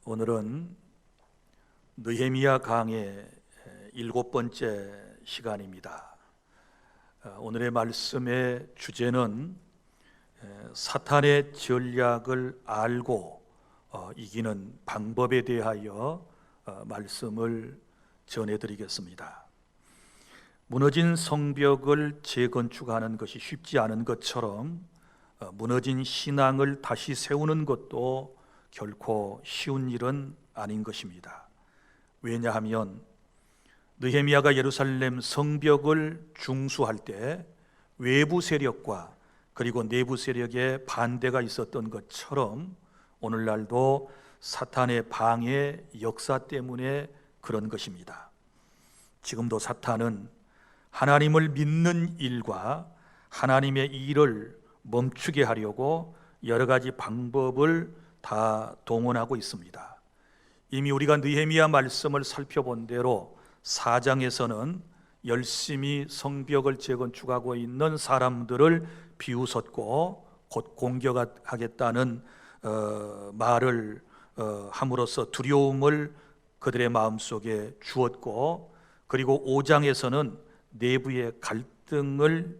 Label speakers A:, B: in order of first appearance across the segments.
A: 오늘은 느헤미야 강의 7번째 시간입니다. 오늘의 말씀의 주제는 사탄의 전략을 알고 이기는 방법에 대하여 말씀을 전해드리겠습니다. 무너진 성벽을 재건축하는 것이 쉽지 않은 것처럼 무너진 신앙을 다시 세우는 것도 결코 쉬운 일은 아닌 것입니다. 왜냐하면 느헤미야가 예루살렘 성벽을 중수할 때 외부 세력과 그리고 내부 세력의 반대가 있었던 것처럼 오늘날도 사탄의 방해 역사 때문에 그런 것입니다. 지금도 사탄은 하나님을 믿는 일과 하나님의 일을 멈추게 하려고 여러 가지 방법을 다 동원하고 있습니다. 이미 우리가 느헤미야 말씀을 살펴본 대로 4장에서는 열심히 성벽을 재건축하고 있는 사람들을 비웃었고 곧 공격하겠다는 말을 함으로써 두려움을 그들의 마음속에 주었고, 그리고 5장에서는 내부의 갈등을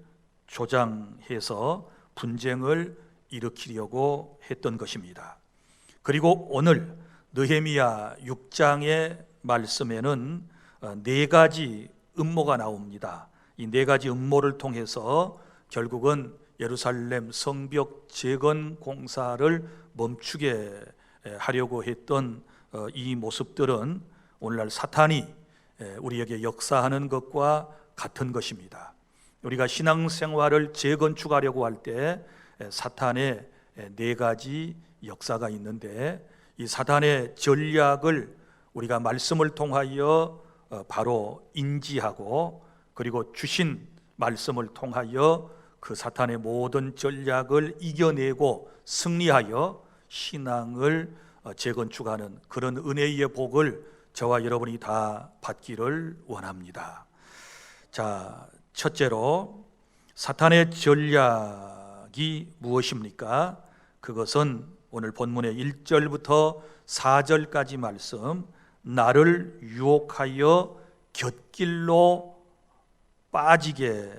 A: 조장해서 분쟁을 일으키려고 했던 것입니다. 그리고 오늘 느헤미야 6장의 말씀에는 4가지 음모가 나옵니다. 이 4가지 음모를 통해서 결국은 예루살렘 성벽 재건 공사를 멈추게 하려고 했던 이 모습들은 오늘날 사탄이 우리에게 역사하는 것과 같은 것입니다. 우리가 신앙생활을 재건축하려고 할 때 사탄의 4가지 역사가 있는데, 이 사탄의 전략을 우리가 말씀을 통하여 바로 인지하고, 그리고 주신 말씀을 통하여 그 사탄의 모든 전략을 이겨내고 승리하여 신앙을 재건축하는 그런 은혜의 복을 저와 여러분이 다 받기를 원합니다. 자, 첫째로 사탄의 전략이 무엇입니까? 그것은 오늘 본문의 1절부터 4절까지 말씀, 나를 유혹하여 곁길로 빠지게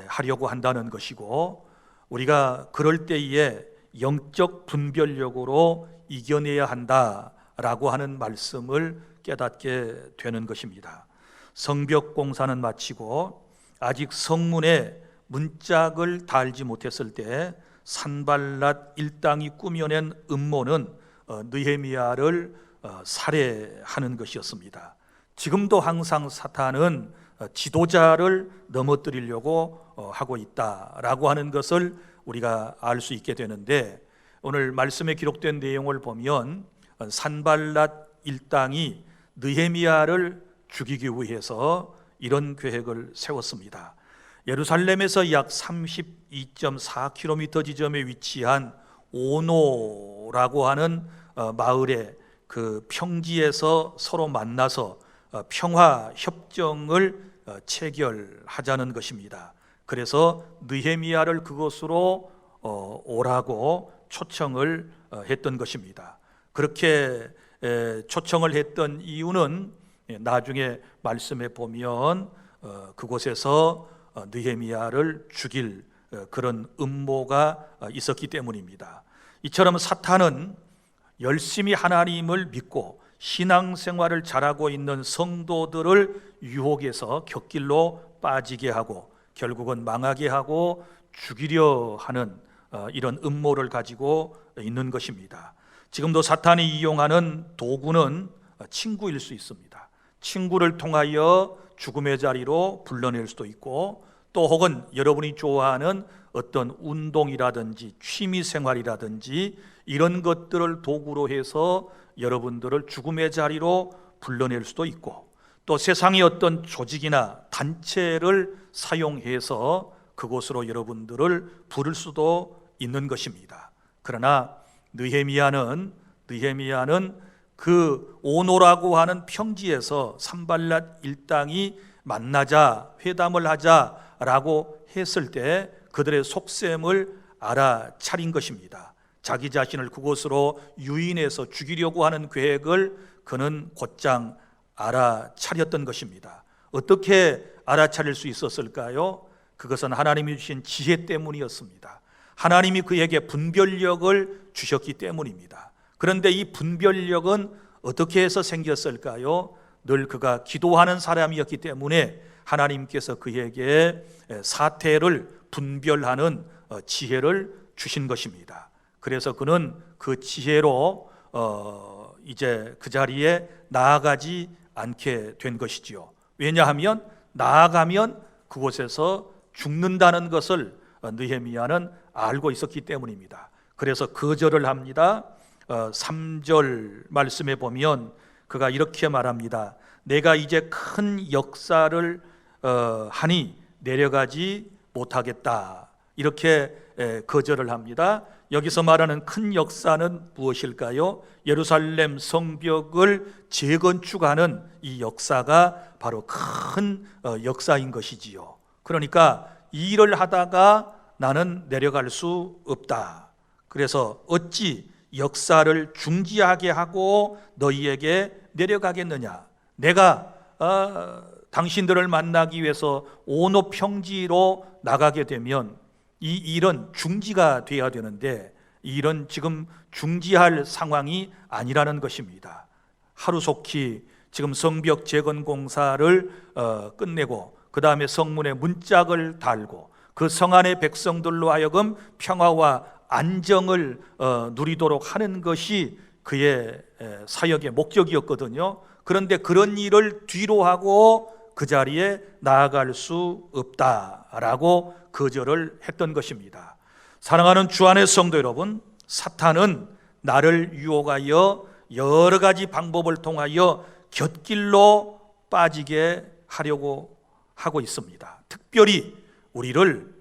A: 하려고 한다는 것이고, 우리가 그럴 때에 영적 분별력으로 이겨내야 한다라고 하는 말씀을 깨닫게 되는 것입니다. 성벽 공사는 마치고 아직 성문에 문짝을 달지 못했을 때 산발랏 일당이 꾸며낸 음모는 느헤미야를 살해하는 것이었습니다. 지금도 항상 사탄은 지도자를 넘어뜨리려고 하고 있다라고 하는 것을 우리가 알 수 있게 되는데, 오늘 말씀에 기록된 내용을 보면 산발랏 일당이 느헤미야를 죽이기 위해서 이런 계획을 세웠습니다. 예루살렘에서 약 32.4km 지점에 위치한 오노라고 하는 마을의 그 평지에서 서로 만나서 평화 협정을 체결하자는 것입니다. 그래서 느헤미야를 그곳으로 오라고 초청을 했던 것입니다. 그렇게 초청을 했던 이유는 나중에 말씀에 보면 그곳에서 느헤미야를 죽일 그런 음모가 있었기 때문입니다. 이처럼 사탄은 열심히 하나님을 믿고 신앙생활을 잘하고 있는 성도들을 유혹해서 곁길로 빠지게 하고 결국은 망하게 하고 죽이려 하는 이런 음모를 가지고 있는 것입니다. 지금도 사탄이 이용하는 도구는 친구일 수 있습니다. 친구를 통하여 죽음의 자리로 불러낼 수도 있고, 또 혹은 여러분이 좋아하는 어떤 운동이라든지 취미생활이라든지 이런 것들을 도구로 해서 여러분들을 죽음의 자리로 불러낼 수도 있고, 또 세상의 어떤 조직이나 단체를 사용해서 그곳으로 여러분들을 부를 수도 있는 것입니다. 그러나 느헤미야는 그 오노라고 하는 평지에서 산발랏 일당이 만나자, 회담을 하자라고 했을 때 그들의 속셈을 알아차린 것입니다. 자기 자신을 그곳으로 유인해서 죽이려고 하는 계획을 그는 곧장 알아차렸던 것입니다. 어떻게 알아차릴 수 있었을까요? 그것은 하나님이 주신 지혜 때문이었습니다. 하나님이 그에게 분별력을 주셨기 때문입니다. 그런데 이 분별력은 어떻게 해서 생겼을까요? 늘 그가 기도하는 사람이었기 때문에 하나님께서 그에게 사태를 분별하는 지혜를 주신 것입니다. 그래서 그는 그 지혜로 이제 그 자리에 나아가지 않게 된 것이지요. 왜냐하면 나아가면 그곳에서 죽는다는 것을 느헤미야는 알고 있었기 때문입니다. 그래서 거절을 합니다. 3절 말씀에 보면 그가 이렇게 말합니다. 내가 이제 큰 역사를 하니 내려가지 못하겠다. 이렇게 거절을 합니다. 여기서 말하는 큰 역사는 무엇일까요? 예루살렘 성벽을 재건축하는 이 역사가 바로 큰 역사인 것이지요. 그러니까 이 일을 하다가 나는 내려갈 수 없다. 그래서 어찌 역사를 중지하게 하고 너희에게 내려가겠느냐? 내가 당신들을 만나기 위해서 오노 평지로 나가게 되면 이 일은 중지가 돼야 되는데 이 일은 지금 중지할 상황이 아니라는 것입니다. 하루속히 지금 성벽 재건 공사를 끝내고 그 다음에 성문에 문짝을 달고 그 성 안의 백성들로 하여금 평화와 안정을 누리도록 하는 것이 그의 사역의 목적이었거든요. 그런데 그런 일을 뒤로 하고 그 자리에 나아갈 수 없다라고 거절을 했던 것입니다. 사랑하는 주 안의 성도 여러분, 사탄은 나를 유혹하여 여러 가지 방법을 통하여 곁길로 빠지게 하려고 하고 있습니다. 특별히 우리를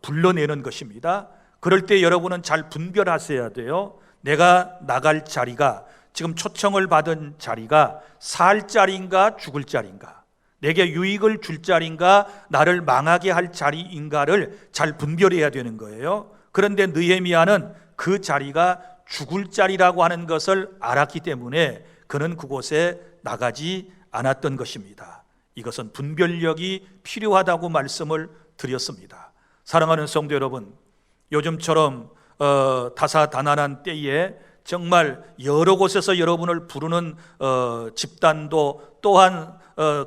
A: 불러내는 것입니다. 그럴 때 여러분은 잘 분별하셔야 돼요. 내가 나갈 자리가, 지금 초청을 받은 자리가 살 자리인가 죽을 자리인가, 내게 유익을 줄 자리인가 나를 망하게 할 자리인가를 잘 분별해야 되는 거예요. 그런데 느헤미야는 그 자리가 죽을 자리라고 하는 것을 알았기 때문에 그는 그곳에 나가지 않았던 것입니다. 이것은 분별력이 필요하다고 말씀을 드렸습니다. 사랑하는 성도 여러분, 요즘처럼 다사다난한 때에 정말 여러 곳에서 여러분을 부르는 집단도 또한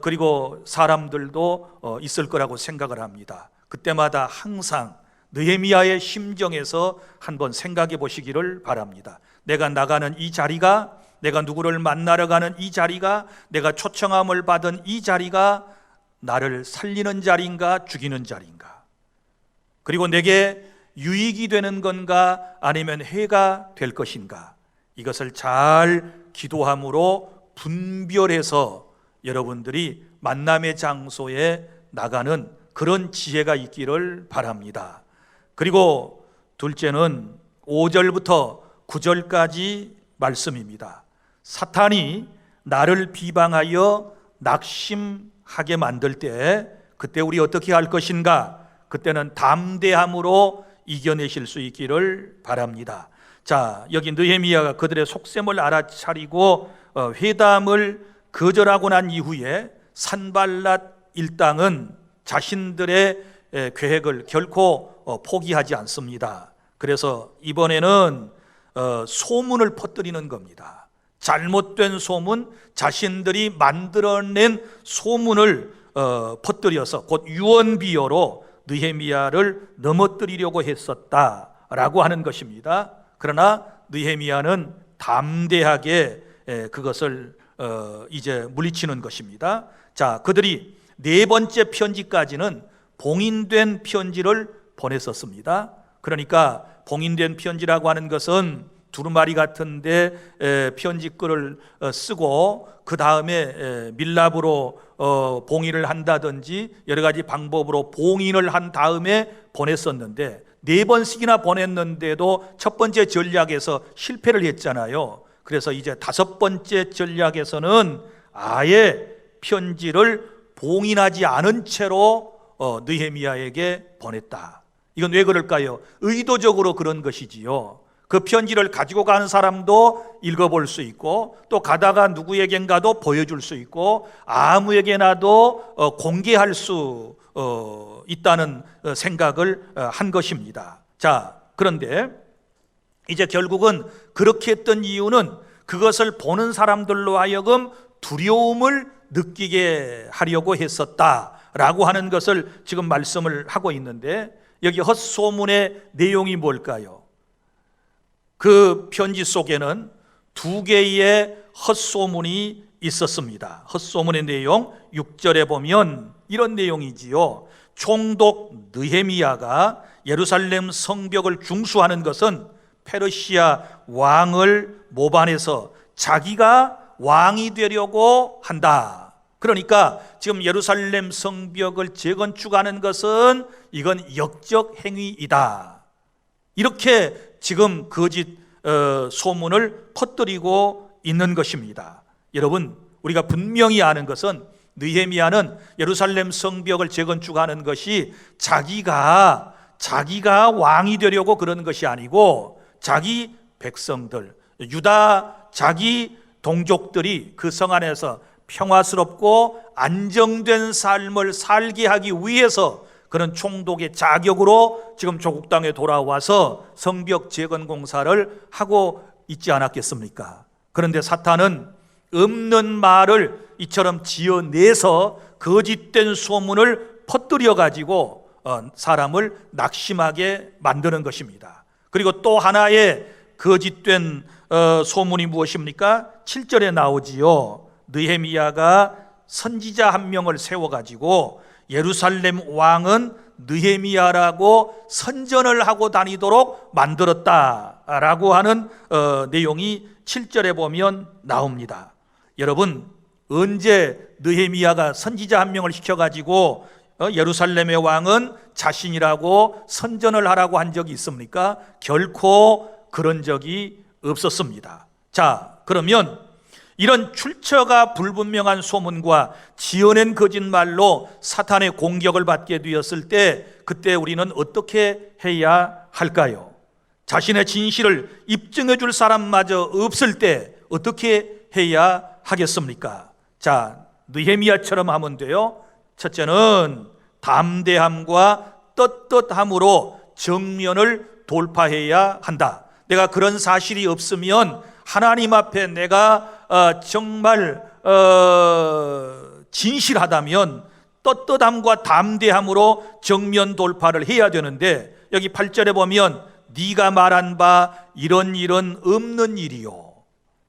A: 그리고 사람들도 있을 거라고 생각을 합니다. 그때마다 항상 느헤미야의 심정에서 한번 생각해 보시기를 바랍니다. 내가 나가는 이 자리가, 내가 누구를 만나러 가는 이 자리가, 내가 초청함을 받은 이 자리가 나를 살리는 자리인가 죽이는 자리인가, 그리고 내게 유익이 되는 건가 아니면 해가 될 것인가, 이것을 잘 기도함으로 분별해서 여러분들이 만남의 장소에 나가는 그런 지혜가 있기를 바랍니다. 그리고 둘째는 5절부터 9절까지 말씀입니다. 사탄이 나를 비방하여 낙심하게 만들 때 그때 우리 어떻게 할 것인가? 그때는 담대함으로 이겨내실 수 있기를 바랍니다. 자, 여기 느헤미야가 그들의 속셈을 알아차리고 회담을 거절하고 난 이후에 산발랏 일당은 자신들의 계획을 결코 포기하지 않습니다. 그래서 이번에는 소문을 퍼뜨리는 겁니다. 잘못된 소문, 자신들이 만들어낸 소문을 퍼뜨려서 곧 유언비어로 느헤미야를 넘어뜨리려고 했었다라고 하는 것입니다. 그러나 느헤미야는 담대하게 그것을 이제 물리치는 것입니다. 자, 그들이 네 번째 편지까지는 봉인된 편지를 보냈었습니다. 그러니까 봉인된 편지라고 하는 것은 두루마리 같은데 편지글을 쓰고 그 다음에 밀랍으로 봉인을 한다든지 여러 가지 방법으로 봉인을 한 다음에 보냈었는데, 네 번씩이나 보냈는데도 첫 번째 전략에서 실패를 했잖아요. 그래서 이제 다섯 번째 전략에서는 아예 편지를 봉인하지 않은 채로 느헤미야에게 보냈다. 이건 왜 그럴까요? 의도적으로 그런 것이지요. 그 편지를 가지고 가는 사람도 읽어볼 수 있고, 또 가다가 누구에겐가도 보여줄 수 있고, 아무에게나도 공개할 수 있다는 생각을 한 것입니다. 자, 그런데 이제 결국은 그렇게 했던 이유는 그것을 보는 사람들로 하여금 두려움을 느끼게 하려고 했었다라고 하는 것을 지금 말씀을 하고 있는데, 여기 헛소문의 내용이 뭘까요? 그 편지 속에는 두 개의 헛소문이 있었습니다. 헛소문의 내용 6절에 보면 이런 내용이지요. 총독 느헤미야가 예루살렘 성벽을 중수하는 것은 페르시아 왕을 모반해서 자기가 왕이 되려고 한다. 그러니까 지금 예루살렘 성벽을 재건축하는 것은 이건 역적 행위이다. 이렇게 지금 거짓 소문을 퍼뜨리고 있는 것입니다. 여러분, 우리가 분명히 아는 것은 느헤미야는 예루살렘 성벽을 재건축하는 것이 자기가 왕이 되려고 그러는 것이 아니고, 자기 백성들, 유다 자기 동족들이 그 성 안에서 평화스럽고 안정된 삶을 살게 하기 위해서 그런 총독의 자격으로 지금 조국 땅에 돌아와서 성벽 재건 공사를 하고 있지 않았겠습니까? 그런데 사탄은 없는 말을 이처럼 지어내서 거짓된 소문을 퍼뜨려 가지고 사람을 낙심하게 만드는 것입니다. 그리고 또 하나의 거짓된 소문이 무엇입니까? 7절에 나오지요. 느헤미야가 선지자 한 명을 세워가지고 예루살렘 왕은 느헤미야라고 선전을 하고 다니도록 만들었다라고 하는 내용이 7절에 보면 나옵니다. 여러분, 언제 느헤미야가 선지자 한 명을 시켜가지고 예루살렘의 왕은 자신이라고 선전을 하라고 한 적이 있습니까? 결코 그런 적이 없었습니다. 자, 그러면 이런 출처가 불분명한 소문과 지어낸 거짓말로 사탄의 공격을 받게 되었을 때, 그때 우리는 어떻게 해야 할까요? 자신의 진실을 입증해 줄 사람마저 없을 때 어떻게 해야 하겠습니까? 자, 느헤미야처럼 하면 돼요. 첫째는 담대함과 떳떳함으로 정면을 돌파해야 한다. 내가 그런 사실이 없으면 하나님 앞에 내가 정말 진실하다면 떳떳함과 담대함으로 정면 돌파를 해야 되는데, 여기 8절에 보면 네가 말한 바 이런 없는 일이요,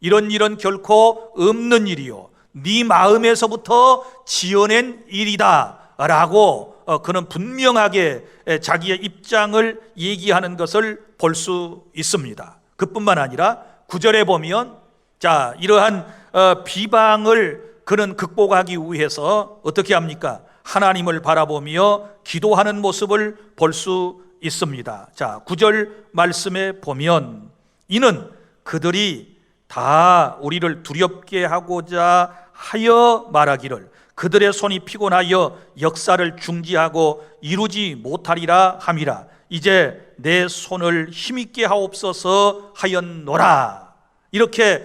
A: 이런 결코 없는 일이요, 네 마음에서부터 지어낸 일이다 라고 그는 분명하게 자기의 입장을 얘기하는 것을 볼 수 있습니다. 그뿐만 아니라 9절에 보면, 자, 이러한 비방을 그는 극복하기 위해서 어떻게 합니까? 하나님을 바라보며 기도하는 모습을 볼 수 있습니다. 자, 9절 말씀에 보면 이는 그들이 다 우리를 두렵게 하고자 하여 말하기를 그들의 손이 피곤하여 역사를 중지하고 이루지 못하리라 함이라. 이제 내 손을 힘있게 하옵소서 하였노라. 이렇게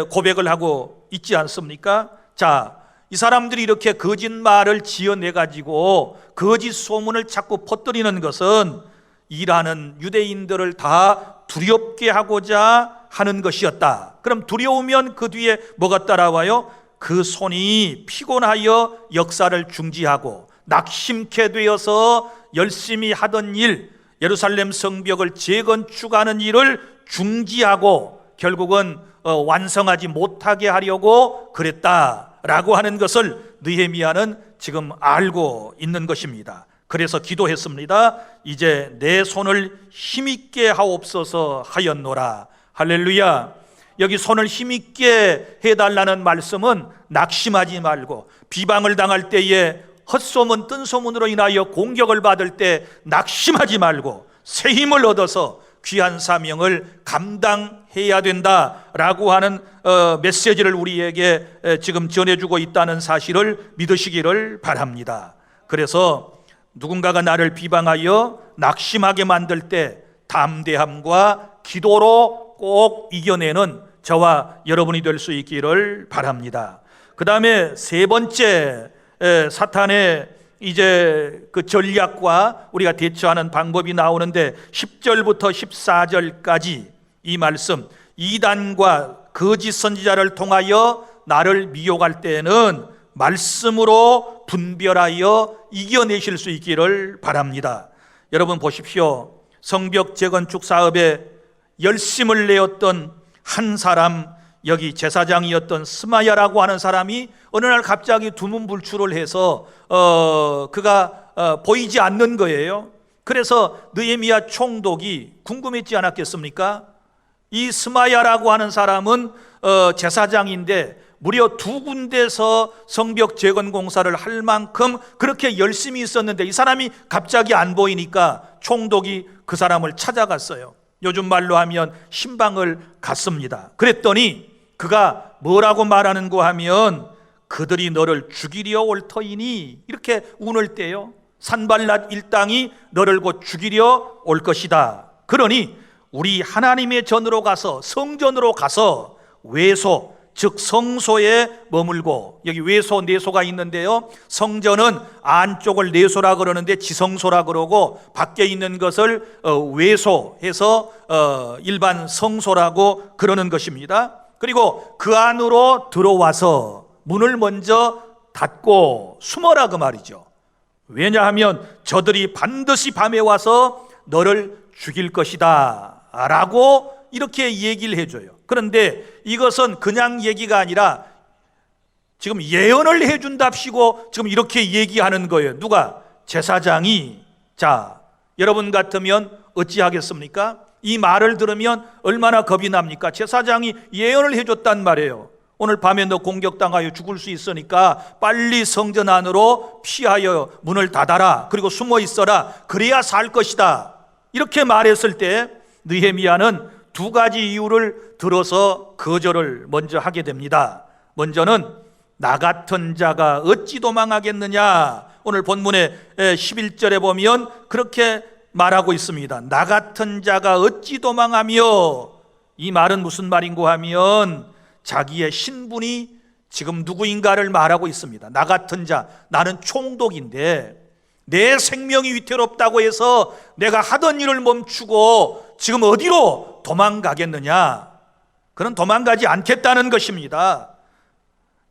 A: 고백을 하고 있지 않습니까? 자, 이 사람들이 이렇게 거짓말을 지어내가지고 거짓 소문을 자꾸 퍼뜨리는 것은 일하는 유대인들을 다 두렵게 하고자 하는 것이었다. 그럼 두려우면 그 뒤에 뭐가 따라와요? 그 손이 피곤하여 역사를 중지하고 낙심케 되어서 열심히 하던 일, 예루살렘 성벽을 재건축하는 일을 중지하고 결국은 완성하지 못하게 하려고 그랬다라고 하는 것을 느헤미야는 지금 알고 있는 것입니다. 그래서 기도했습니다. 이제 내 손을 힘있게 하옵소서 하였노라. 할렐루야. 여기 손을 힘있게 해달라는 말씀은 낙심하지 말고, 비방을 당할 때에 헛소문, 뜬소문으로 인하여 공격을 받을 때 낙심하지 말고 새 힘을 얻어서 귀한 사명을 감당해야 된다라고 하는 메시지를 우리에게 지금 전해주고 있다는 사실을 믿으시기를 바랍니다. 그래서 누군가가 나를 비방하여 낙심하게 만들 때 담대함과 기도로 꼭 이겨내는 저와 여러분이 될 수 있기를 바랍니다. 그 다음에 세 번째 사탄의 이제 그 전략과 우리가 대처하는 방법이 나오는데 10절부터 14절까지 이 말씀, 이단과 거짓 선지자를 통하여 나를 미혹할 때에는 말씀으로 분별하여 이겨내실 수 있기를 바랍니다. 여러분 보십시오. 성벽 재건축 사업에 열심을 내었던 한 사람, 여기 제사장이었던 스마야라고 하는 사람이 어느 날 갑자기 두문불출을 해서 그가 보이지 않는 거예요. 그래서 느헤미야 총독이 궁금했지 않았겠습니까? 이 스마야라고 하는 사람은 제사장인데 무려 두 군데서 성벽 재건 공사를 할 만큼 그렇게 열심히 있었는데 이 사람이 갑자기 안 보이니까 총독이 그 사람을 찾아갔어요. 요즘 말로 하면 신방을 갔습니다. 그랬더니 그가 뭐라고 말하는가 하면 그들이 너를 죽이려 올 터이니 이렇게 운을 떼요. 산발랏 일당이 너를 곧 죽이려 올 것이다. 그러니 우리 하나님의 전으로 가서 성전으로 가서 외소 즉 성소에 머물고, 여기 외소 내소가 있는데요, 성전은 안쪽을 내소라 그러는데 지성소라 그러고 밖에 있는 것을 외소해서 일반 성소라고 그러는 것입니다. 그리고 그 안으로 들어와서 문을 먼저 닫고 숨어라 그 말이죠. 왜냐하면 저들이 반드시 밤에 와서 너를 죽일 것이다 라고 이렇게 얘기를 해줘요. 그런데 이것은 그냥 얘기가 아니라 지금 예언을 해준답시고 지금 이렇게 얘기하는 거예요. 누가? 제사장이. 자, 여러분 같으면 어찌하겠습니까? 이 말을 들으면 얼마나 겁이 납니까? 제사장이 예언을 해줬단 말이에요. 오늘 밤에 너 공격당하여 죽을 수 있으니까 빨리 성전 안으로 피하여 문을 닫아라. 그리고 숨어 있어라. 그래야 살 것이다. 이렇게 말했을 때 느헤미야는 두 가지 이유를 들어서 거절을 먼저 하게 됩니다. 먼저는 나 같은 자가 어찌 도망하겠느냐. 오늘 본문의 11절에 보면 그렇게 말하고 있습니다. 나 같은 자가 어찌 도망하며, 이 말은 무슨 말인고 하면 자기의 신분이 지금 누구인가를 말하고 있습니다. 나 같은 자, 나는 총독인데 내 생명이 위태롭다고 해서 내가 하던 일을 멈추고 지금 어디로 도망가겠느냐? 그는 도망가지 않겠다는 것입니다.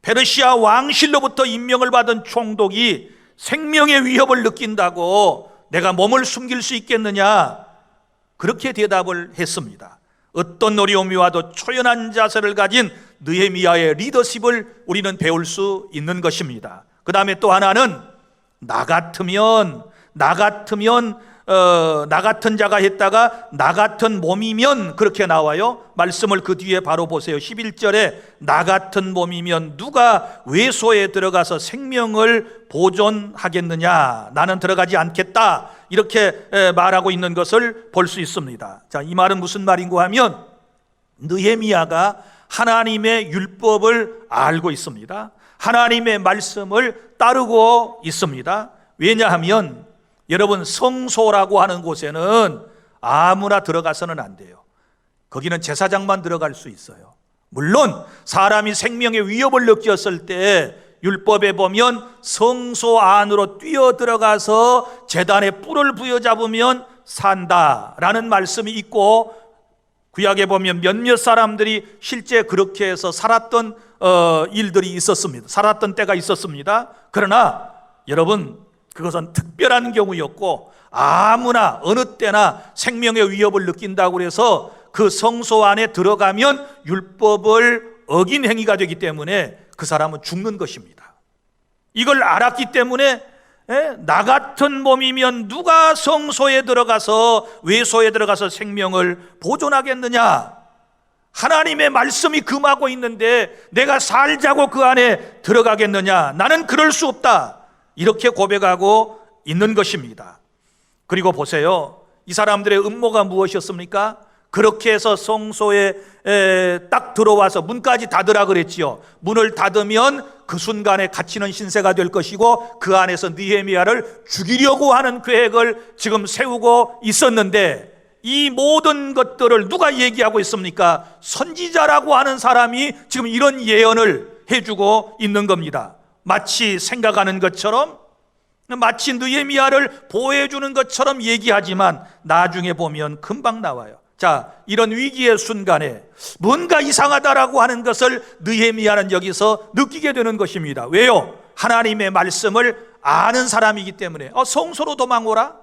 A: 페르시아 왕실로부터 임명을 받은 총독이 생명의 위협을 느낀다고 내가 몸을 숨길 수 있겠느냐? 그렇게 대답을 했습니다. 어떤 어려움이 와도 초연한 자세를 가진 느헤미야의 리더십을 우리는 배울 수 있는 것입니다. 그 다음에 또 하나는 나 같은 자가 했다가 나 같은 몸이면 그렇게 나와요. 말씀을 그 뒤에 바로 보세요. 11절에 나 같은 몸이면 누가 외소에 들어가서 생명을 보존하겠느냐? 나는 들어가지 않겠다. 이렇게 말하고 있는 것을 볼 수 있습니다. 자, 이 말은 무슨 말인고 하면 느헤미야가 하나님의 율법을 알고 있습니다. 하나님의 말씀을 따르고 있습니다. 왜냐하면 여러분, 성소라고 하는 곳에는 아무나 들어가서는 안 돼요. 거기는 제사장만 들어갈 수 있어요. 물론 사람이 생명의 위협을 느꼈을 때 율법에 보면 성소 안으로 뛰어 들어가서 제단에 뿔을 부여잡으면 산다라는 말씀이 있고, 구약에 보면 몇몇 사람들이 실제 그렇게 해서 살았던 일들이 있었습니다. 살았던 때가 있었습니다. 그러나 여러분, 그것은 특별한 경우였고 아무나 어느 때나 생명의 위협을 느낀다고 해서 그 성소 안에 들어가면 율법을 어긴 행위가 되기 때문에 그 사람은 죽는 것입니다. 이걸 알았기 때문에 나 같은 몸이면 누가 성소에 들어가서 외소에 들어가서 생명을 보존하겠느냐? 하나님의 말씀이 금하고 있는데 내가 살자고 그 안에 들어가겠느냐? 나는 그럴 수 없다. 이렇게 고백하고 있는 것입니다. 그리고 보세요. 이 사람들의 음모가 무엇이었습니까? 그렇게 해서 성소에 딱 들어와서 문까지 닫으라 그랬지요. 문을 닫으면 그 순간에 갇히는 신세가 될 것이고 그 안에서 느헤미야를 죽이려고 하는 계획을 지금 세우고 있었는데 이 모든 것들을 누가 얘기하고 있습니까? 선지자라고 하는 사람이 지금 이런 예언을 해주고 있는 겁니다. 마치 생각하는 것처럼, 마치 느헤미야를 보호해주는 것처럼 얘기하지만 나중에 보면 금방 나와요. 자, 이런 위기의 순간에 뭔가 이상하다라고 하는 것을 느헤미야는 여기서 느끼게 되는 것입니다. 왜요? 하나님의 말씀을 아는 사람이기 때문에. 성소로 도망오라,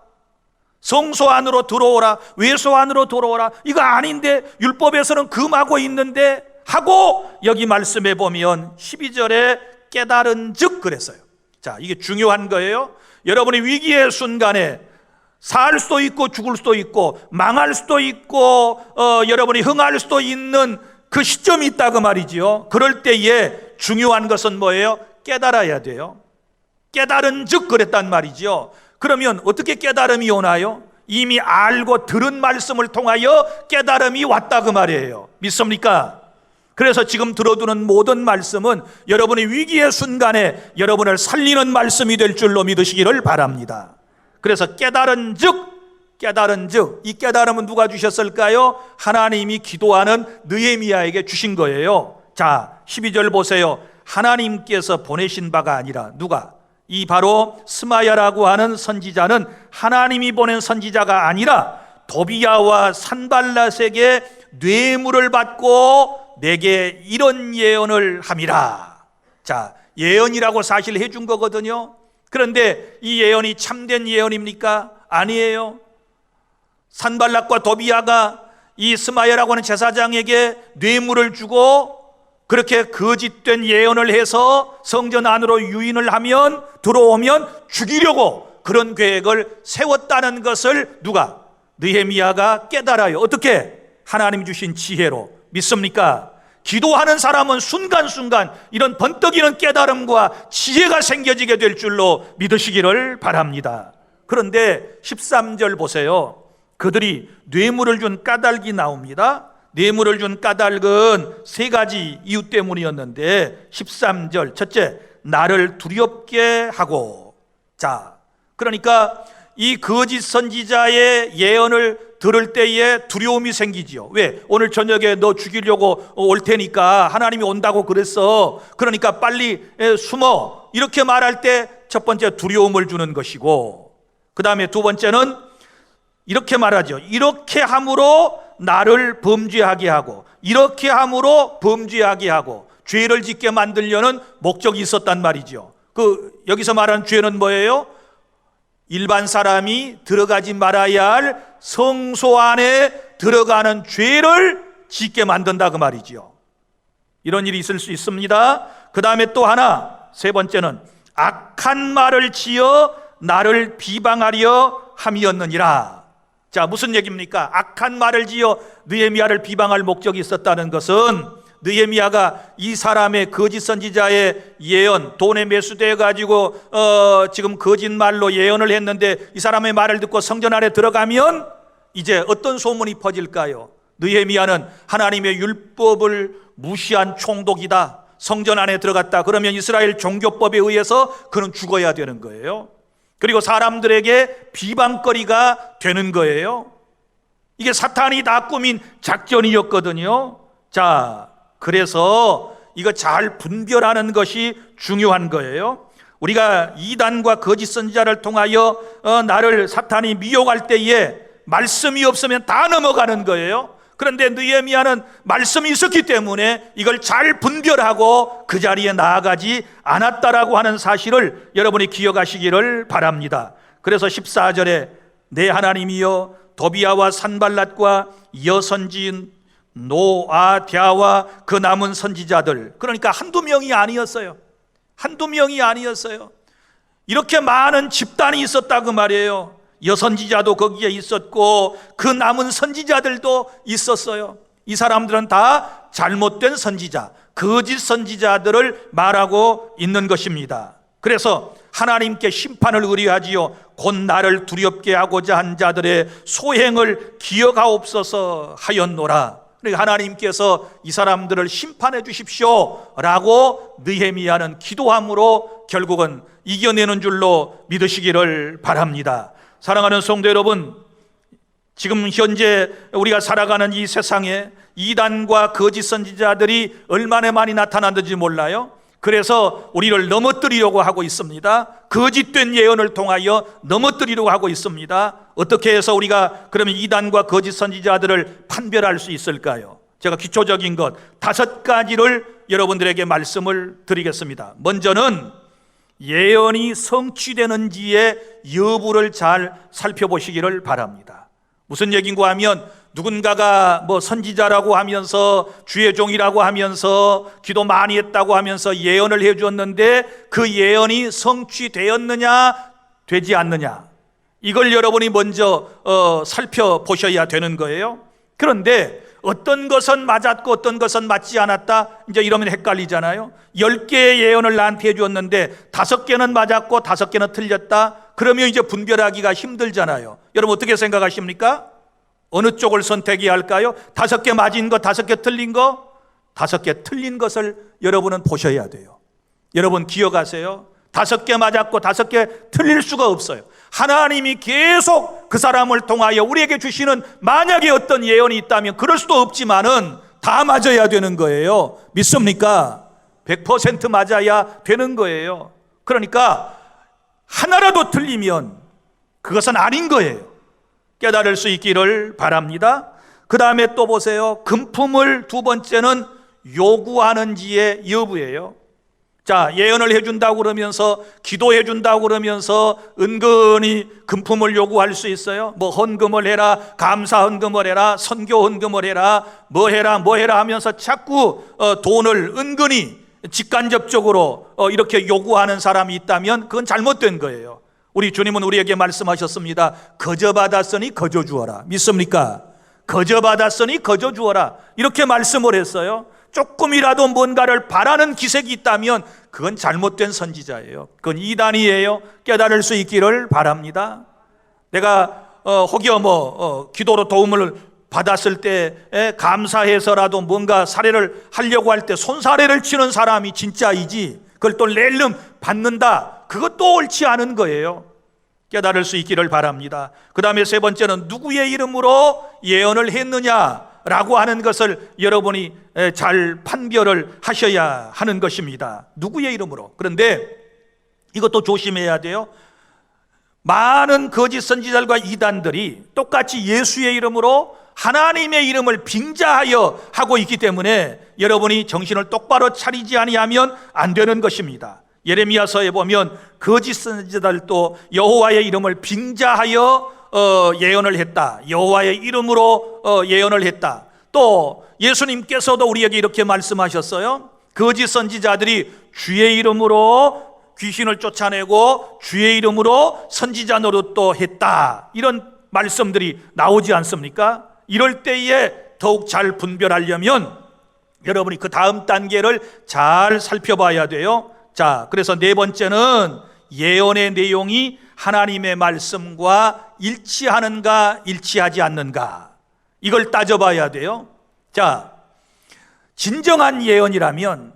A: 성소 안으로 들어오라, 외소 안으로 들어오라, 이거 아닌데, 율법에서는 금하고 있는데 하고, 여기 말씀에 보면 12절에 깨달은 즉 그랬어요. 자, 이게 중요한 거예요. 여러분이 위기의 순간에 살 수도 있고 죽을 수도 있고 망할 수도 있고 여러분이 흥할 수도 있는 그 시점이 있다 그 말이지요. 그럴 때에 중요한 것은 뭐예요? 깨달아야 돼요. 깨달은 즉 그랬단 말이지요. 그러면 어떻게 깨달음이 오나요? 이미 알고 들은 말씀을 통하여 깨달음이 왔다 그 말이에요. 믿습니까? 그래서 지금 들어두는 모든 말씀은 여러분의 위기의 순간에 여러분을 살리는 말씀이 될 줄로 믿으시기를 바랍니다. 그래서 깨달은 즉, 이 깨달음은 누가 주셨을까요? 하나님이 기도하는 느헤미야에게 주신 거예요. 자, 12절 보세요. 하나님께서 보내신 바가 아니라 누가? 이 바로 스마야라고 하는 선지자는 하나님이 보낸 선지자가 아니라 도비야와 산발랏에게 뇌물을 받고 내게 이런 예언을 함이라. 자, 예언이라고 사실 해준 거거든요. 그런데 이 예언이 참된 예언입니까? 아니에요. 산발락과 도비야가 이 스마야라고 하는 제사장에게 뇌물을 주고 그렇게 거짓된 예언을 해서 성전 안으로 유인을 하면, 들어오면 죽이려고 그런 계획을 세웠다는 것을 누가? 느헤미야가 깨달아요. 어떻게? 하나님 주신 지혜로. 믿습니까? 기도하는 사람은 순간순간 이런 번뜩이는 깨달음과 지혜가 생겨지게 될 줄로 믿으시기를 바랍니다. 그런데 13절 보세요. 그들이 뇌물을 준 까닭이 나옵니다. 뇌물을 준 까닭은 세 가지 이유 때문이었는데 13절 첫째, 나를 두렵게 하고. 자, 그러니까 이 거짓 선지자의 예언을 들을 때에 두려움이 생기지요. 왜? 오늘 저녁에 너 죽이려고 올 테니까 하나님이 온다고 그랬어. 그러니까 빨리 숨어. 이렇게 말할 때 첫 번째 두려움을 주는 것이고, 그 다음에 두 번째는 이렇게 말하죠. 이렇게 함으로 나를 범죄하게 하고, 이렇게 함으로 범죄하게 하고, 죄를 짓게 만들려는 목적이 있었단 말이죠. 여기서 말하는 죄는 뭐예요? 일반 사람이 들어가지 말아야 할 성소 안에 들어가는 죄를 짓게 만든다 그 말이죠. 이런 일이 있을 수 있습니다. 그 다음에 또 하나, 세 번째는 악한 말을 지어 나를 비방하려 함이었느니라. 자, 무슨 얘기입니까? 악한 말을 지어 느헤미야를 비방할 목적이 있었다는 것은 느헤미야가 이 사람의 거짓 선지자의 예언, 돈에 매수되어 가지고 지금 거짓말로 예언을 했는데 이 사람의 말을 듣고 성전 안에 들어가면 이제 어떤 소문이 퍼질까요? 느헤미야는 하나님의 율법을 무시한 총독이다. 성전 안에 들어갔다. 그러면 이스라엘 종교법에 의해서 그는 죽어야 되는 거예요. 그리고 사람들에게 비방거리가 되는 거예요. 이게 사탄이 다 꾸민 작전이었거든요. 자, 그래서 이거 잘 분별하는 것이 중요한 거예요. 우리가 이단과 거짓 선지자를 통하여 나를 사탄이 미혹할 때에 말씀이 없으면 다 넘어가는 거예요. 그런데 느헤미야는 말씀이 있었기 때문에 이걸 잘 분별하고 그 자리에 나아가지 않았다라고 하는 사실을 여러분이 기억하시기를 바랍니다. 그래서 14절에 내 하나님이여 도비야와 산발랏과 여선지인 노아드야와 그 남은 선지자들, 그러니까 한두 명이 아니었어요. 한두 명이 아니었어요. 이렇게 많은 집단이 있었다 그 말이에요. 여선지자도 거기에 있었고 그 남은 선지자들도 있었어요. 이 사람들은 다 잘못된 선지자, 거짓 선지자들을 말하고 있는 것입니다. 그래서 하나님께 심판을 의뢰하지요. 곧 나를 두렵게 하고자 한 자들의 소행을 기억하옵소서 하였노라. 그러니까 하나님께서 이 사람들을 심판해 주십시오 라고 느헤미야는 기도함으로 결국은 이겨내는 줄로 믿으시기를 바랍니다. 사랑하는 성도 여러분, 지금 현재 우리가 살아가는 이 세상에 이단과 거짓 선지자들이 얼마나 많이 나타나는지 몰라요. 그래서 우리를 넘어뜨리려고 하고 있습니다. 거짓된 예언을 통하여 넘어뜨리려고 하고 있습니다. 어떻게 해서 우리가 그러면 이단과 거짓 선지자들을 판별할 수 있을까요? 제가 기초적인 것 5가지를 여러분들에게 말씀을 드리겠습니다. 먼저는 예언이 성취되는지의 여부를 잘 살펴보시기를 바랍니다. 무슨 얘기인가 하면 누군가가 뭐 선지자라고 하면서 주의 종이라고 하면서 기도 많이 했다고 하면서 예언을 해주었는데 그 예언이 성취되었느냐 되지 않느냐, 이걸 여러분이 먼저 살펴보셔야 되는 거예요. 그런데 어떤 것은 맞았고 어떤 것은 맞지 않았다, 이제 이러면 헷갈리잖아요. 10개의 예언을 나한테 해주었는데 5개는 맞았고 5개는 틀렸다, 그러면 이제 분별하기가 힘들잖아요. 여러분 어떻게 생각하십니까? 어느 쪽을 선택해야 할까요? 5개 맞은 거, 5개 틀린 거? 5개 틀린 것을 여러분은 보셔야 돼요. 여러분 기억하세요. 5개 맞았고 5개 틀릴 수가 없어요. 하나님이 계속 그 사람을 통하여 우리에게 주시는 만약에 어떤 예언이 있다면 그럴 수도 없지만은 다 맞아야 되는 거예요. 믿습니까? 100% 맞아야 되는 거예요. 그러니까 하나라도 틀리면 그것은 아닌 거예요. 깨달을 수 있기를 바랍니다. 그 다음에 또 보세요. 금품을 두 번째는 요구하는지의 여부예요. 자, 예언을 해준다고 그러면서 기도해준다고 그러면서 은근히 금품을 요구할 수 있어요. 뭐 헌금을 해라, 감사 헌금을 해라, 선교 헌금을 해라, 뭐 해라 하면서 자꾸 돈을 은근히 직간접적으로 이렇게 요구하는 사람이 있다면 그건 잘못된 거예요. 우리 주님은 우리에게 말씀하셨습니다. 거저 받았으니 거저 주어라. 믿습니까? 거저 받았으니 거저 주어라, 이렇게 말씀을 했어요. 조금이라도 뭔가를 바라는 기색이 있다면 그건 잘못된 선지자예요. 그건 이단이에요. 깨달을 수 있기를 바랍니다. 내가 혹여 기도로 도움을 받았을 때 감사해서라도 뭔가 사례를 하려고 할 때 손사래를 치는 사람이 진짜이지, 그걸 또 낼름 받는다, 그것도 옳지 않은 거예요. 깨달을 수 있기를 바랍니다. 그 다음에 세 번째는 누구의 이름으로 예언을 했느냐라고 하는 것을 여러분이 잘 판별을 하셔야 하는 것입니다. 누구의 이름으로. 그런데 이것도 조심해야 돼요. 많은 거짓 선지자들과 이단들이 똑같이 예수의 이름으로 하나님의 이름을 빙자하여 하고 있기 때문에 여러분이 정신을 똑바로 차리지 아니하면 안 되는 것입니다. 예레미야서에 보면 거짓 선지자들도 여호와의 이름을 빙자하여 예언을 했다, 여호와의 이름으로 예언을 했다. 또 예수님께서도 우리에게 이렇게 말씀하셨어요. 거짓 선지자들이 주의 이름으로 귀신을 쫓아내고 주의 이름으로 선지자 노릇도 했다, 이런 말씀들이 나오지 않습니까? 이럴 때에 더욱 잘 분별하려면 여러분이 그 다음 단계를 잘 살펴봐야 돼요. 자, 그래서 네 번째는 예언의 내용이 하나님의 말씀과 일치하는가 일치하지 않는가, 이걸 따져봐야 돼요. 자, 진정한 예언이라면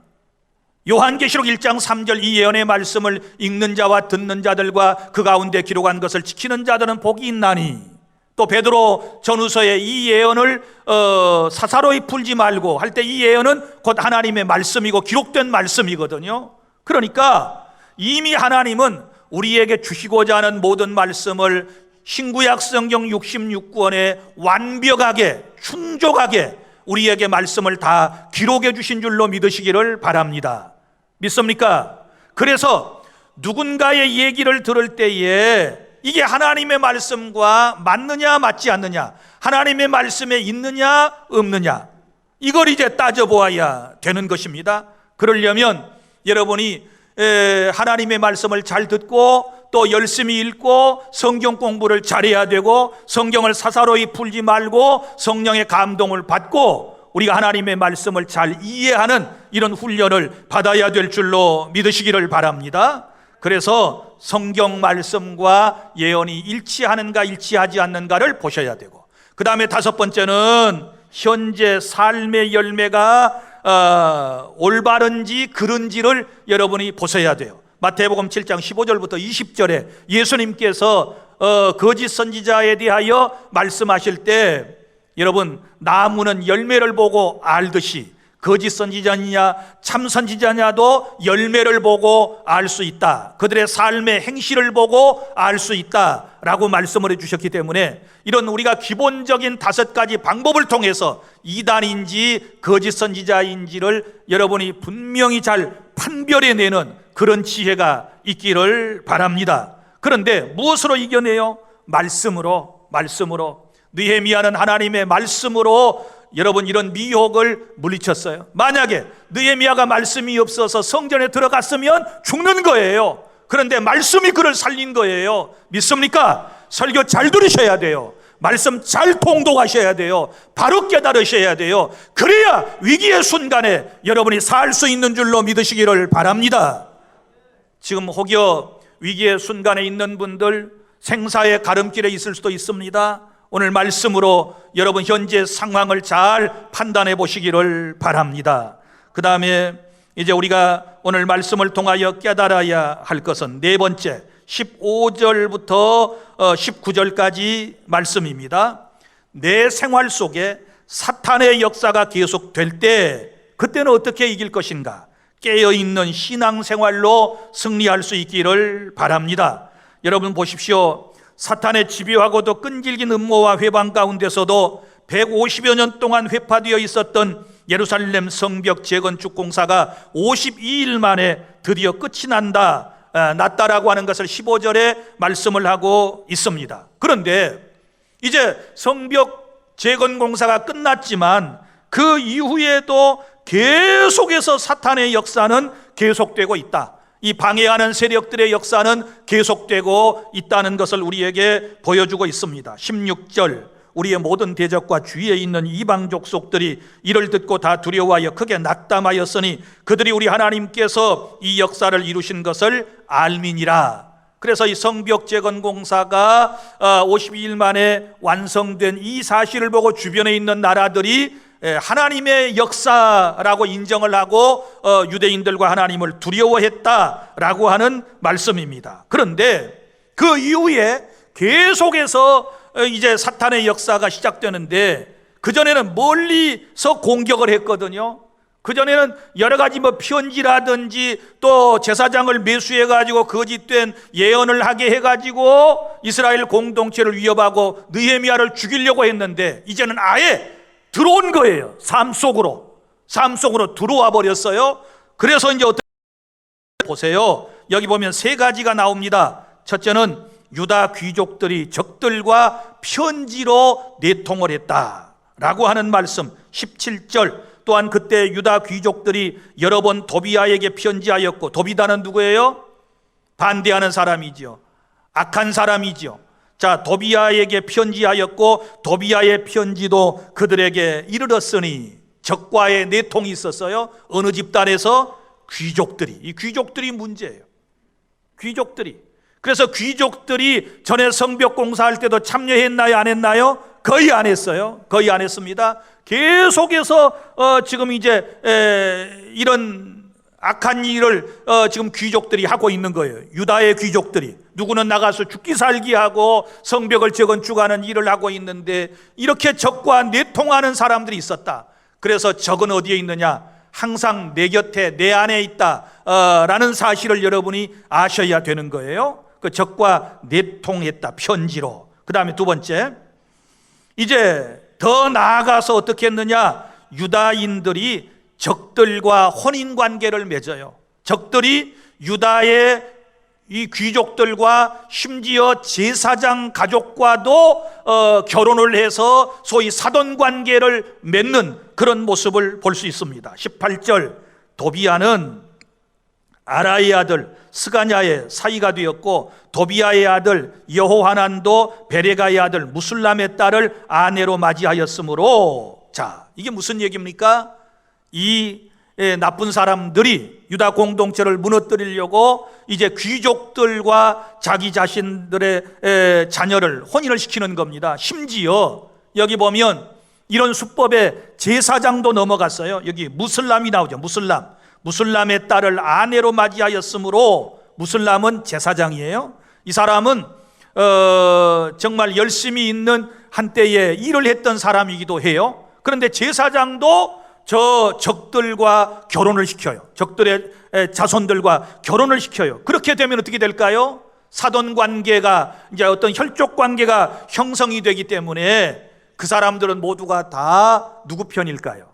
A: 요한계시록 1장 3절 이 예언의 말씀을 읽는 자와 듣는 자들과 그 가운데 기록한 것을 지키는 자들은 복이 있나니, 또 베드로 전후서에 이 예언을 사사로이 풀지 말고 할 때 이 예언은 곧 하나님의 말씀이고 기록된 말씀이거든요. 그러니까 이미 하나님은 우리에게 주시고자 하는 모든 말씀을 신구약 성경 66권에 완벽하게 충족하게 우리에게 말씀을 다 기록해 주신 줄로 믿으시기를 바랍니다. 믿습니까? 그래서 누군가의 얘기를 들을 때에 이게 하나님의 말씀과 맞느냐 맞지 않느냐, 하나님의 말씀에 있느냐 없느냐, 이걸 이제 따져보아야 되는 것입니다. 그러려면 여러분이 하나님의 말씀을 잘 듣고 또 열심히 읽고 성경 공부를 잘해야 되고 성경을 사사로이 풀지 말고 성령의 감동을 받고 우리가 하나님의 말씀을 잘 이해하는 이런 훈련을 받아야 될 줄로 믿으시기를 바랍니다. 그래서 성경 말씀과 예언이 일치하는가 일치하지 않는가를 보셔야 되고, 그 다음에 다섯 번째는 현재 삶의 열매가 올바른지 그른지를 여러분이 보셔야 돼요. 마태복음 7장 15절부터 20절에 예수님께서 거짓 선지자에 대하여 말씀하실 때, 여러분, 나무는 열매를 보고 알듯이 거짓 선지자냐 참 선지자냐도 열매를 보고 알 수 있다, 그들의 삶의 행실을 보고 알 수 있다라고 말씀을 해주셨기 때문에, 이런 우리가 기본적인 5가지 방법을 통해서 이단인지 거짓 선지자인지를 여러분이 분명히 잘 판별해내는 그런 지혜가 있기를 바랍니다. 그런데 무엇으로 이겨내요? 말씀으로. 느헤미야는 하나님의 말씀으로 여러분 이런 미혹을 물리쳤어요. 만약에 느헤미야가 말씀이 없어서 성전에 들어갔으면 죽는 거예요. 그런데 말씀이 그를 살린 거예요. 믿습니까? 설교 잘 들으셔야 돼요. 말씀 잘 통독하셔야 돼요. 바로 깨달으셔야 돼요. 그래야 위기의 순간에 여러분이 살 수 있는 줄로 믿으시기를 바랍니다. 지금 혹여 위기의 순간에 있는 분들, 생사의 가름길에 있을 수도 있습니다. 오늘 말씀으로 여러분 현재 상황을 잘 판단해 보시기를 바랍니다. 그 다음에 이제 우리가 오늘 말씀을 통하여 깨달아야 할 것은 네 번째, 15절부터 19절까지 말씀입니다. 내 생활 속에 사탄의 역사가 계속될 때 그때는 어떻게 이길 것인가? 깨어있는 신앙생활로 승리할 수 있기를 바랍니다. 여러분 보십시오. 사탄의 집요하고도 끈질긴 음모와 회방 가운데서도 150여 년 동안 회파되어 있었던 예루살렘 성벽 재건축 공사가 52일 만에 드디어 끝이 났다라고 하는 것을 15절에 말씀을 하고 있습니다. 그런데 이제 성벽 재건 공사가 끝났지만 그 이후에도 계속해서 사탄의 역사는 계속되고 있다. 이 방해하는 세력들의 역사는 계속되고 있다는 것을 우리에게 보여주고 있습니다. 16절, 우리의 모든 대적과 주위에 있는 이방 족속들이 이를 듣고 다 두려워하여 크게 낙담하였으니 그들이 우리 하나님께서 이 역사를 이루신 것을 알미니라. 그래서 이 성벽 재건 공사가 52일 만에 완성된 이 사실을 보고 주변에 있는 나라들이 하나님의 역사라고 인정을 하고 유대인들과 하나님을 두려워했다라고 하는 말씀입니다. 그런데 그 이후에 계속해서 이제 사탄의 역사가 시작되는데, 그전에는 멀리서 공격을 했거든요. 그전에는 여러 가지 편지라든지 또 제사장을 매수해가지고 거짓된 예언을 하게 해가지고 이스라엘 공동체를 위협하고 느헤미야를 죽이려고 했는데, 이제는 아예 들어온 거예요. 삶 속으로 들어와 버렸어요. 그래서 이제 어떻게 보세요. 여기 보면 3가지가 나옵니다. 첫째는 유다 귀족들이 적들과 편지로 내통을 했다라고 하는 말씀. 17절, 또한 그때 유다 귀족들이 여러 번 도비야에게 편지하였고, 도비다는 누구예요? 반대하는 사람이죠. 악한 사람이죠. 자, 도비야에게 편지하였고 도비야의 편지도 그들에게 이르렀으니, 적과의 내통이 있었어요. 어느 집단에서? 귀족들이. 이 귀족들이 문제예요. 귀족들이. 그래서 귀족들이 전에 성벽 공사할 때도 참여했나요? 안 했나요? 거의 안 했어요. 거의 안 했습니다. 계속해서 지금 이제 이런 악한 일을 지금 귀족들이 하고 있는 거예요. 유다의 귀족들이. 누구는 나가서 죽기 살기 하고 성벽을 재건축하는 일을 하고 있는데, 이렇게 적과 내통하는 사람들이 있었다. 그래서 적은 어디에 있느냐? 항상 내 곁에, 내 안에 있다 라는 사실을 여러분이 아셔야 되는 거예요. 그 적과 내통했다, 편지로. 그 다음에 두 번째, 이제 더 나아가서 어떻게 했느냐? 유다인들이 적들과 혼인관계를 맺어요. 적들이 유다의 이 귀족들과 심지어 제사장 가족과도 결혼을 해서 소위 사돈관계를 맺는 그런 모습을 볼 수 있습니다. 18절, 도비야는 아라의 아들 스가냐의 사이가 되었고, 도비야의 아들 여호하난도 베레가의 아들 무술람의 딸을 아내로 맞이하였으므로, 자, 이게 무슨 얘기입니까? 이 나쁜 사람들이 유다 공동체를 무너뜨리려고 이제 귀족들과 자기 자신들의 자녀를 혼인을 시키는 겁니다. 심지어 여기 보면 이런 수법에 제사장도 넘어갔어요. 여기 무슬람이 나오죠. 무슬람의 딸을 아내로 맞이하였으므로, 무슬람은 제사장이에요. 이 사람은 정말 열심히 있는 한때에 일을 했던 사람이기도 해요. 그런데 제사장도 저 적들과 결혼을 시켜요. 적들의 자손들과 결혼을 시켜요. 그렇게 되면 어떻게 될까요? 사돈 관계가, 이제 어떤 혈족 관계가 형성이 되기 때문에 그 사람들은 모두가 다 누구 편일까요?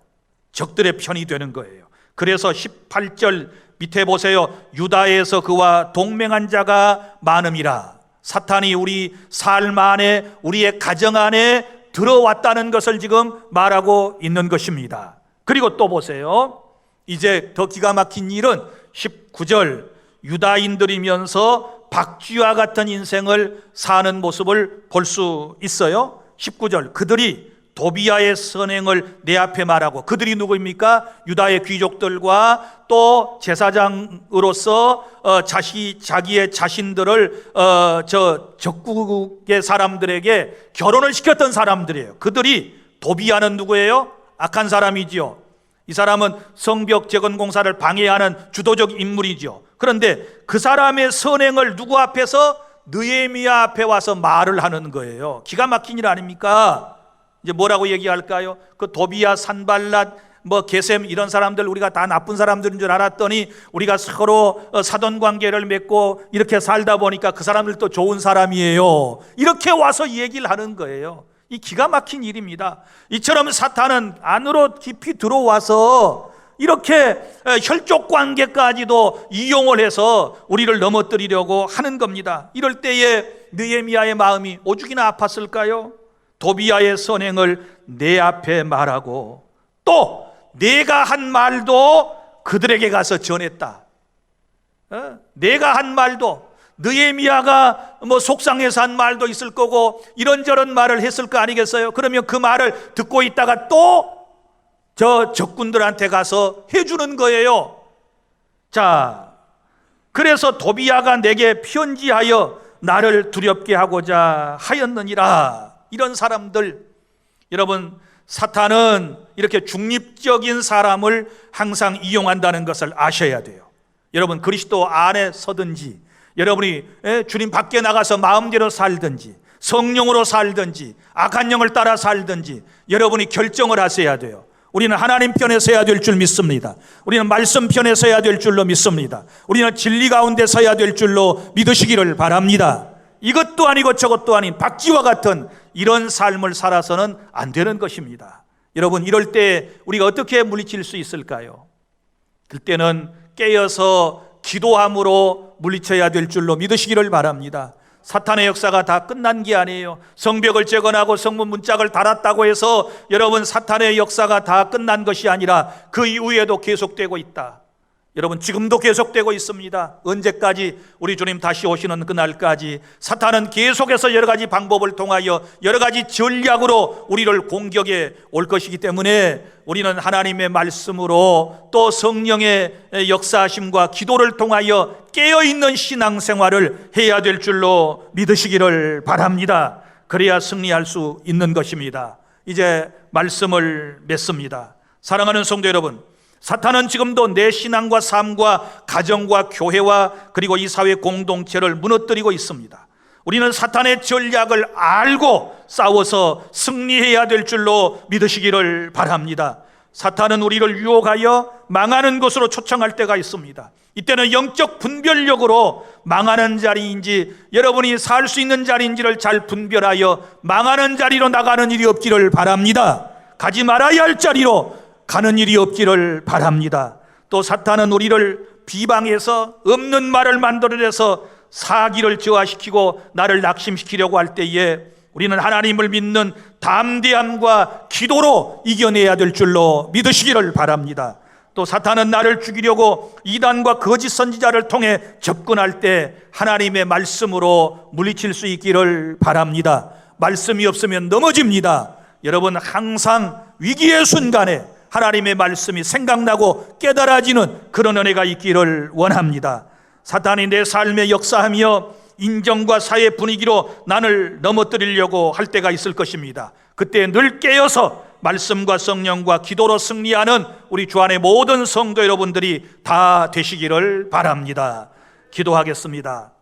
A: 적들의 편이 되는 거예요. 그래서 18절 밑에 보세요. 유다에서 그와 동맹한 자가 많음이라. 사탄이 우리 삶 안에, 우리의 가정 안에 들어왔다는 것을 지금 말하고 있는 것입니다. 그리고 또 보세요. 이제 더 기가 막힌 일은 19절, 유다인들이면서 박쥐와 같은 인생을 사는 모습을 볼 수 있어요. 19절, 그들이 도비아의 선행을 내 앞에 말하고, 그들이 누구입니까? 유다의 귀족들과 또 제사장으로서 자기의 자신들을 저 적국의 사람들에게 결혼을 시켰던 사람들이에요. 그들이, 도비아는 누구예요? 악한 사람이지요. 이 사람은 성벽 재건 공사를 방해하는 주도적 인물이죠. 그런데 그 사람의 선행을 누구 앞에서? 느헤미야 앞에 와서 말을 하는 거예요. 기가 막힌 일 아닙니까? 이제 뭐라고 얘기할까요? 그 도비야, 산발랏, 게셈 이런 사람들 우리가 다 나쁜 사람들인 줄 알았더니 우리가 서로 사돈 관계를 맺고 이렇게 살다 보니까 그 사람들도 좋은 사람이에요. 이렇게 와서 얘기를 하는 거예요. 이 기가 막힌 일입니다. 이처럼 사탄은 안으로 깊이 들어와서 이렇게 혈족 관계까지도 이용을 해서 우리를 넘어뜨리려고 하는 겁니다. 이럴 때에 느헤미야의 마음이 오죽이나 아팠을까요? 도비아의 선행을 내 앞에 말하고 또 내가 한 말도 그들에게 가서 전했다. 내가 한 말도, 느헤미야가 속상해서 한 말도 있을 거고 이런저런 말을 했을 거 아니겠어요? 그러면 그 말을 듣고 있다가 또 저 적군들한테 가서 해주는 거예요. 자, 그래서 도비야가 내게 편지하여 나를 두렵게 하고자 하였느니라. 이런 사람들, 여러분, 사탄은 이렇게 중립적인 사람을 항상 이용한다는 것을 아셔야 돼요. 여러분, 그리스도 안에 서든지, 여러분이 주님 밖에 나가서 마음대로 살든지, 성령으로 살든지, 악한 영을 따라 살든지 여러분이 결정을 하셔야 돼요. 우리는 하나님 편에 서야 될 줄 믿습니다. 우리는 말씀 편에 서야 될 줄로 믿습니다. 우리는 진리 가운데 서야 될 줄로 믿으시기를 바랍니다. 이것도 아니고 저것도 아닌 박쥐와 같은 이런 삶을 살아서는 안 되는 것입니다. 여러분, 이럴 때 우리가 어떻게 물리칠 수 있을까요? 그때는 깨어서 기도함으로 물리쳐야 될 줄로 믿으시기를 바랍니다. 사탄의 역사가 다 끝난 게 아니에요. 성벽을 재건하고 성문 문짝을 달았다고 해서 여러분 사탄의 역사가 다 끝난 것이 아니라 그 이후에도 계속되고 있다. 여러분, 지금도 계속되고 있습니다. 언제까지? 우리 주님 다시 오시는 그날까지 사탄은 계속해서 여러 가지 방법을 통하여 여러 가지 전략으로 우리를 공격해 올 것이기 때문에 우리는 하나님의 말씀으로 또 성령의 역사하심과 기도를 통하여 깨어있는 신앙생활을 해야 될 줄로 믿으시기를 바랍니다. 그래야 승리할 수 있는 것입니다. 이제 말씀을 맺습니다. 사랑하는 성도 여러분, 사탄은 지금도 내 신앙과 삶과 가정과 교회와 그리고 이 사회 공동체를 무너뜨리고 있습니다. 우리는 사탄의 전략을 알고 싸워서 승리해야 될 줄로 믿으시기를 바랍니다. 사탄은 우리를 유혹하여 망하는 곳으로 초청할 때가 있습니다. 이때는 영적 분별력으로 망하는 자리인지 여러분이 살 수 있는 자리인지를 잘 분별하여 망하는 자리로 나가는 일이 없기를 바랍니다. 가지 말아야 할 자리로 가는 일이 없기를 바랍니다. 또 사탄은 우리를 비방해서 없는 말을 만들어내서 사기를 저하시키고 나를 낙심시키려고 할 때에 우리는 하나님을 믿는 담대함과 기도로 이겨내야 될 줄로 믿으시기를 바랍니다. 또 사탄은 나를 죽이려고 이단과 거짓 선지자를 통해 접근할 때 하나님의 말씀으로 물리칠 수 있기를 바랍니다. 말씀이 없으면 넘어집니다. 여러분, 항상 위기의 순간에 하나님의 말씀이 생각나고 깨달아지는 그런 은혜가 있기를 원합니다. 사탄이 내 삶에 역사하며 인정과 사회 분위기로 나를 넘어뜨리려고 할 때가 있을 것입니다. 그때 늘 깨어서 말씀과 성령과 기도로 승리하는 우리 주 안의 모든 성도 여러분들이 다 되시기를 바랍니다. 기도하겠습니다.